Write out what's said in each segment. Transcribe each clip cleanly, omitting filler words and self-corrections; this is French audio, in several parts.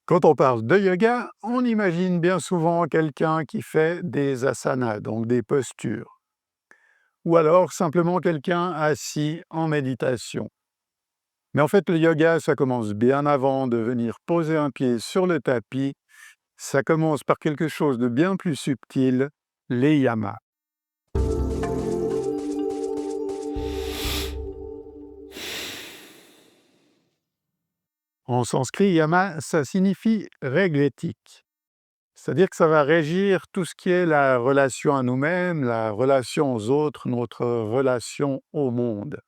Quand on parle de yoga, on imagine bien souvent quelqu'un qui fait des asanas, donc des postures, ou alors simplement quelqu'un assis en méditation. Mais en fait, le yoga, ça commence bien avant de venir poser un pied sur le tapis. Ça commence par quelque chose de bien plus subtil, les yamas. En sanskrit, yama, ça signifie règle éthique. C'est-à-dire que ça va régir tout ce qui est la relation à nous-mêmes, la relation aux autres, notre relation au monde.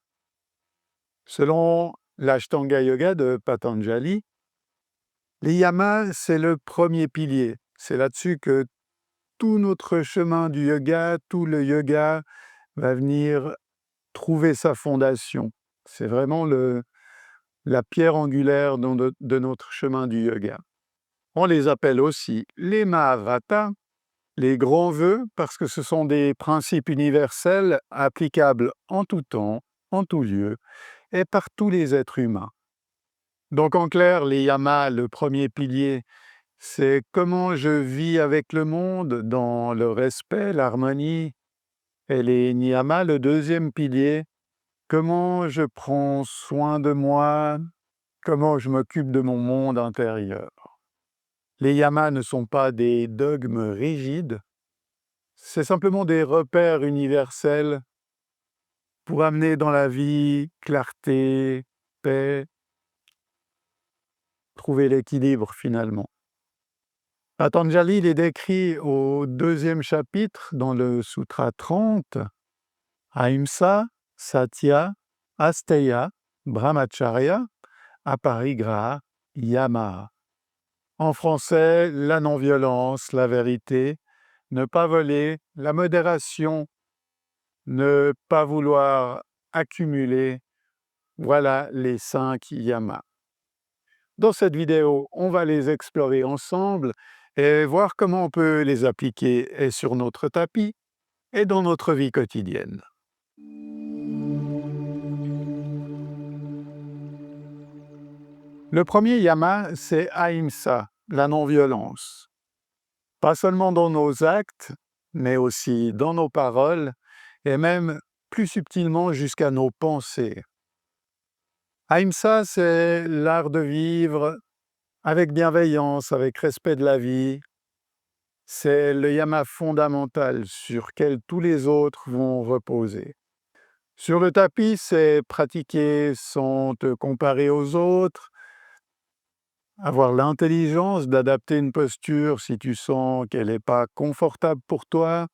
Selon l'Ashtanga Yoga de Patanjali, les yamas, c'est le premier pilier. C'est là-dessus que tout notre chemin du yoga, tout le yoga va venir trouver sa fondation. C'est vraiment la pierre angulaire de notre chemin du yoga. On les appelle aussi les Mahavata, les grands vœux, parce que ce sont des principes universels applicables en tout temps, en tout lieu et par tous les êtres humains. Donc en clair, les yamas, le premier pilier, c'est comment je vis avec le monde dans le respect, l'harmonie, et les niyamas, le deuxième pilier, comment je prends soin de moi, comment je m'occupe de mon monde intérieur. Les yamas ne sont pas des dogmes rigides, c'est simplement des repères universels pour amener dans la vie clarté, paix, trouver l'équilibre finalement. Patanjali les décrit au deuxième chapitre dans le Sutra 30, Ahimsa, Satya, Asteya, Brahmacharya, Aparigraha, Yama. En français, la non-violence, la vérité, ne pas voler, la modération, ne pas vouloir accumuler, voilà les 5 yamas. Dans cette vidéo, on va les explorer ensemble et voir comment on peut les appliquer et sur notre tapis et dans notre vie quotidienne. Le premier yama, c'est Ahimsa, la non-violence. Pas seulement dans nos actes, mais aussi dans nos paroles et même plus subtilement jusqu'à nos pensées. Ahimsa, c'est l'art de vivre avec bienveillance, avec respect de la vie. C'est le yama fondamental sur lequel tous les autres vont reposer. Sur le tapis, c'est pratiquer sans te comparer aux autres, avoir l'intelligence d'adapter une posture si tu sens qu'elle n'est pas confortable pour toi.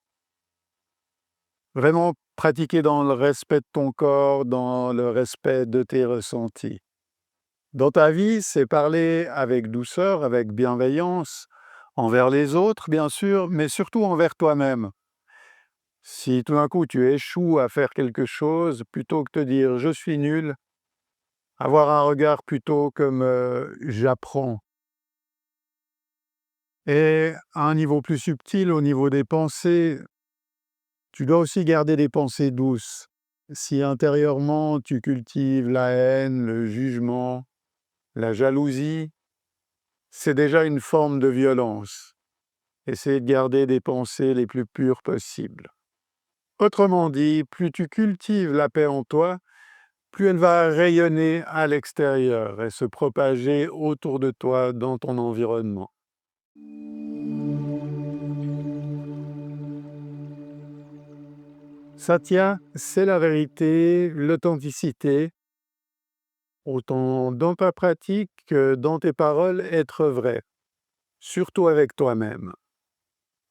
Vraiment pratiquer dans le respect de ton corps, dans le respect de tes ressentis. Dans ta vie, c'est parler avec douceur, avec bienveillance, envers les autres, bien sûr, mais surtout envers toi-même. Si tout d'un coup tu échoues à faire quelque chose, plutôt que te dire «je suis nul», avoir un regard plutôt comme «j'apprends». Et à un niveau plus subtil, au niveau des pensées, tu dois aussi garder des pensées douces. Si intérieurement tu cultives la haine, le jugement, la jalousie, c'est déjà une forme de violence. Essaie de garder des pensées les plus pures possibles. Autrement dit, plus tu cultives la paix en toi, plus elle va rayonner à l'extérieur et se propager autour de toi dans ton environnement. Satya, c'est la vérité, l'authenticité, autant dans ta pratique que dans tes paroles, être vrai, surtout avec toi-même.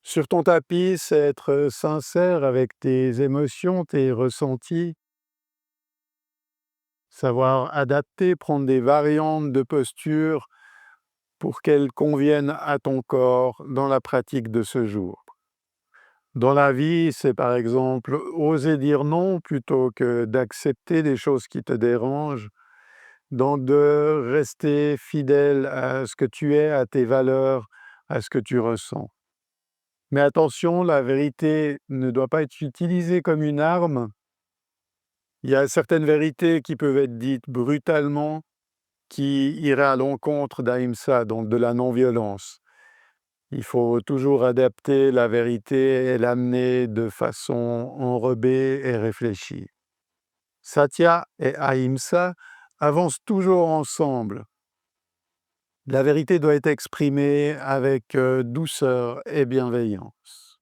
Sur ton tapis, c'est être sincère avec tes émotions, tes ressentis, savoir adapter, prendre des variantes de posture pour qu'elles conviennent à ton corps dans la pratique de ce jour. Dans la vie, c'est par exemple oser dire non plutôt que d'accepter des choses qui te dérangent, donc de rester fidèle à ce que tu es, à tes valeurs, à ce que tu ressens. Mais attention, la vérité ne doit pas être utilisée comme une arme. Il y a certaines vérités qui peuvent être dites brutalement, qui irait à l'encontre d'Ahimsa, donc de la non-violence. Il faut toujours adapter la vérité et l'amener de façon enrobée et réfléchie. Satya et Ahimsa avancent toujours ensemble. La vérité doit être exprimée avec douceur et bienveillance.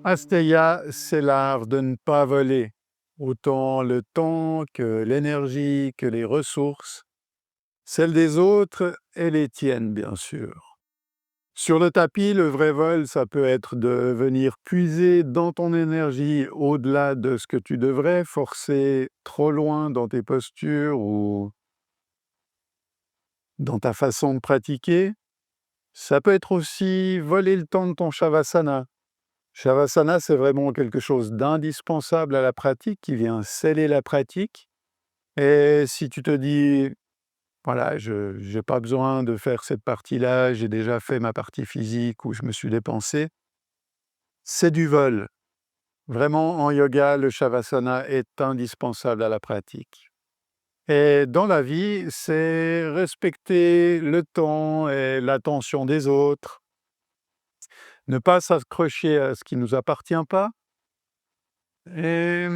Asteya, c'est l'art de ne pas voler, autant le temps que l'énergie, que les ressources, celles des autres et les tiennes, bien sûr. Sur le tapis, le vrai vol, ça peut être de venir puiser dans ton énergie au-delà de ce que tu devrais, forcer trop loin dans tes postures ou dans ta façon de pratiquer. Ça peut être aussi voler le temps de ton Shavasana. Shavasana, c'est vraiment quelque chose d'indispensable à la pratique, qui vient sceller la pratique. Et si tu te dis, voilà, je n'ai pas besoin de faire cette partie-là, j'ai déjà fait ma partie physique où je me suis dépensé, c'est du vol. Vraiment, en yoga, le Shavasana est indispensable à la pratique. Et dans la vie, c'est respecter le temps et l'attention des autres, ne pas s'accrocher à ce qui ne nous appartient pas et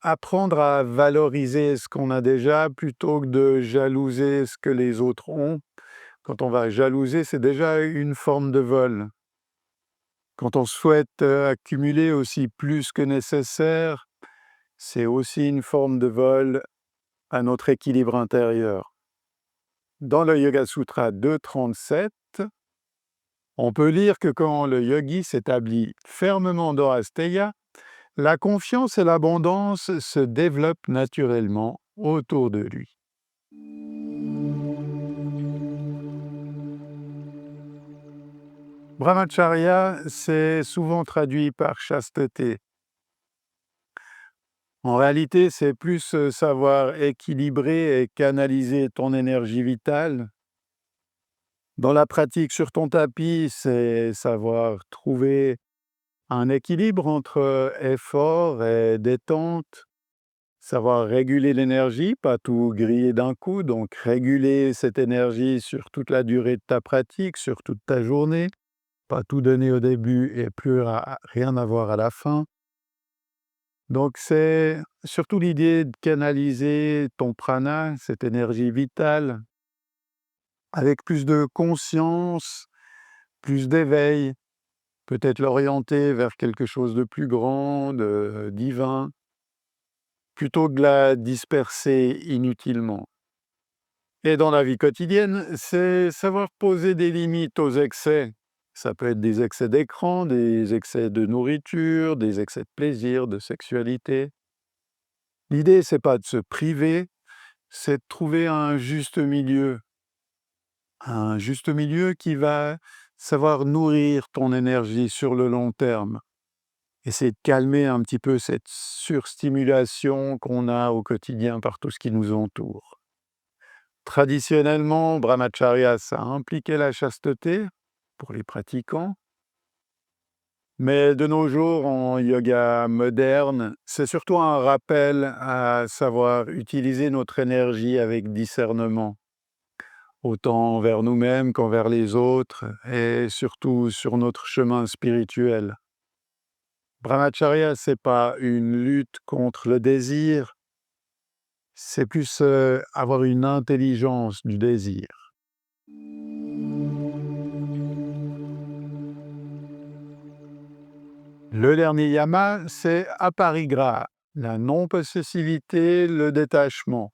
apprendre à valoriser ce qu'on a déjà plutôt que de jalouser ce que les autres ont. Quand on va jalouser, c'est déjà une forme de vol. Quand on souhaite accumuler aussi plus que nécessaire, c'est aussi une forme de vol à notre équilibre intérieur. Dans le Yoga Sutra 2.37, on peut lire que quand le yogi s'établit fermement dans Asteya, la confiance et l'abondance se développent naturellement autour de lui. Brahmacharya, c'est souvent traduit par chasteté. En réalité, c'est plus savoir équilibrer et canaliser ton énergie vitale. Dans la pratique sur ton tapis, c'est savoir trouver un équilibre entre effort et détente, savoir réguler l'énergie, pas tout griller d'un coup, donc réguler cette énergie sur toute la durée de ta pratique, sur toute ta journée, pas tout donner au début et plus rien avoir à la fin. Donc c'est surtout l'idée de canaliser ton prana, cette énergie vitale, avec plus de conscience, plus d'éveil, peut-être l'orienter vers quelque chose de plus grand, de divin, plutôt que de la disperser inutilement. Et dans la vie quotidienne, c'est savoir poser des limites aux excès. Ça peut être des excès d'écran, des excès de nourriture, des excès de plaisir, de sexualité. L'idée, c'est pas de se priver, c'est de trouver un juste milieu qui va savoir nourrir ton énergie sur le long terme. Essayer de calmer un petit peu cette surstimulation qu'on a au quotidien par tout ce qui nous entoure. Traditionnellement, Brahmacharya, ça impliquait la chasteté pour les pratiquants, mais de nos jours, en yoga moderne, c'est surtout un rappel à savoir utiliser notre énergie avec discernement, autant envers nous-mêmes qu'envers les autres, et surtout sur notre chemin spirituel. Brahmacharya, c'est pas une lutte contre le désir, c'est plus avoir une intelligence du désir. Le dernier yama, c'est aparigraha, la non-possessivité, le détachement.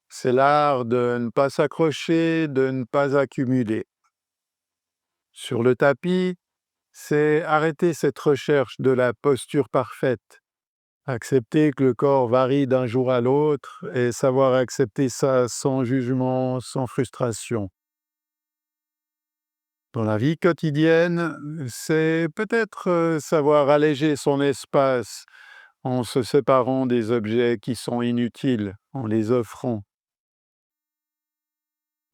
C'est l'art de ne pas s'accrocher, de ne pas accumuler. Sur le tapis, c'est arrêter cette recherche de la posture parfaite, accepter que le corps varie d'un jour à l'autre et savoir accepter ça sans jugement, sans frustration. Dans la vie quotidienne, c'est peut-être savoir alléger son espace en se séparant des objets qui sont inutiles, en les offrant.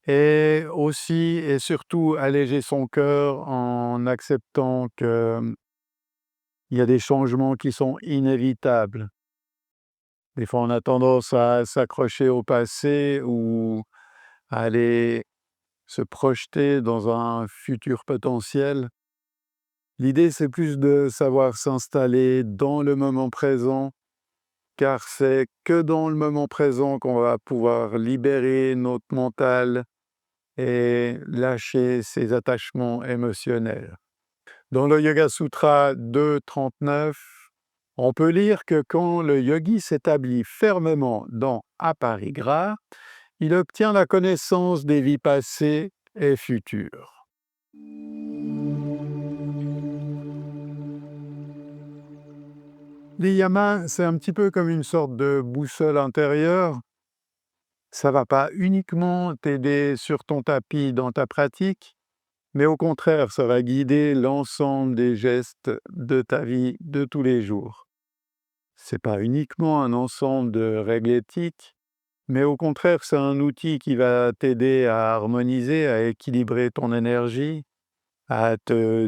Et aussi et surtout alléger son cœur en acceptant qu'il y a des changements qui sont inévitables. Des fois, on a tendance à s'accrocher au passé ou à aller se projeter dans un futur potentiel. L'idée, c'est plus de savoir s'installer dans le moment présent, car c'est que dans le moment présent qu'on va pouvoir libérer notre mental et lâcher ses attachements émotionnels. Dans le Yoga Sutra 2.39, on peut lire que quand le yogi s'établit fermement dans Aparigraha, il obtient la connaissance des vies passées et futures. Les yamas, c'est un petit peu comme une sorte de boussole intérieure. Ça va pas uniquement t'aider sur ton tapis dans ta pratique, mais au contraire, ça va guider l'ensemble des gestes de ta vie de tous les jours. C'est pas uniquement un ensemble de règles éthiques, mais au contraire, c'est un outil qui va t'aider à harmoniser, à équilibrer ton énergie, à te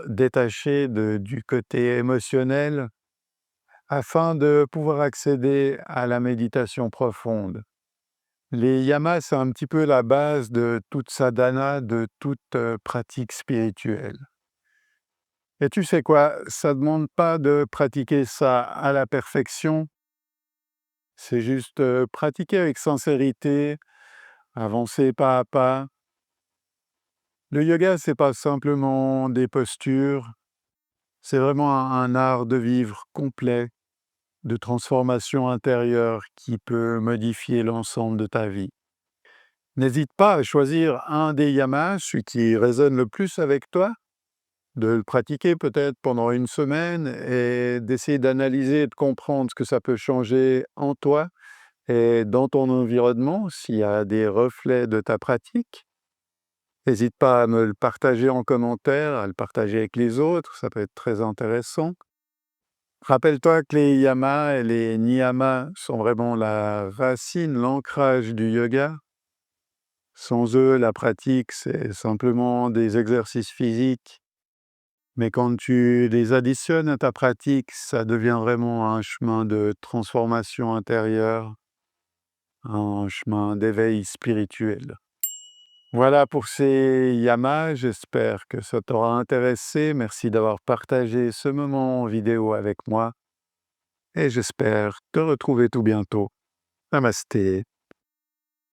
détacher du côté émotionnel, afin de pouvoir accéder à la méditation profonde. Les yamas, c'est un petit peu la base de toute sadhana, de toute pratique spirituelle. Et tu sais quoi, ça ne demande pas de pratiquer ça à la perfection, c'est juste pratiquer avec sincérité, avancer pas à pas. Le yoga, c'est pas simplement des postures, c'est vraiment un art de vivre complet, de transformation intérieure qui peut modifier l'ensemble de ta vie. N'hésite pas à choisir un des yamas, celui qui résonne le plus avec toi, de le pratiquer peut-être pendant une semaine et d'essayer d'analyser et de comprendre ce que ça peut changer en toi et dans ton environnement, s'il y a des reflets de ta pratique. N'hésite pas à me le partager en commentaire, à le partager avec les autres, ça peut être très intéressant. Rappelle-toi que les yamas et les niyamas sont vraiment la racine, l'ancrage du yoga. Sans eux, la pratique, c'est simplement des exercices physiques, mais quand tu les additionnes à ta pratique, ça devient vraiment un chemin de transformation intérieure, un chemin d'éveil spirituel. Voilà pour ces yamas, j'espère que ça t'aura intéressé. Merci d'avoir partagé ce moment en vidéo avec moi et j'espère te retrouver tout bientôt. Namasté.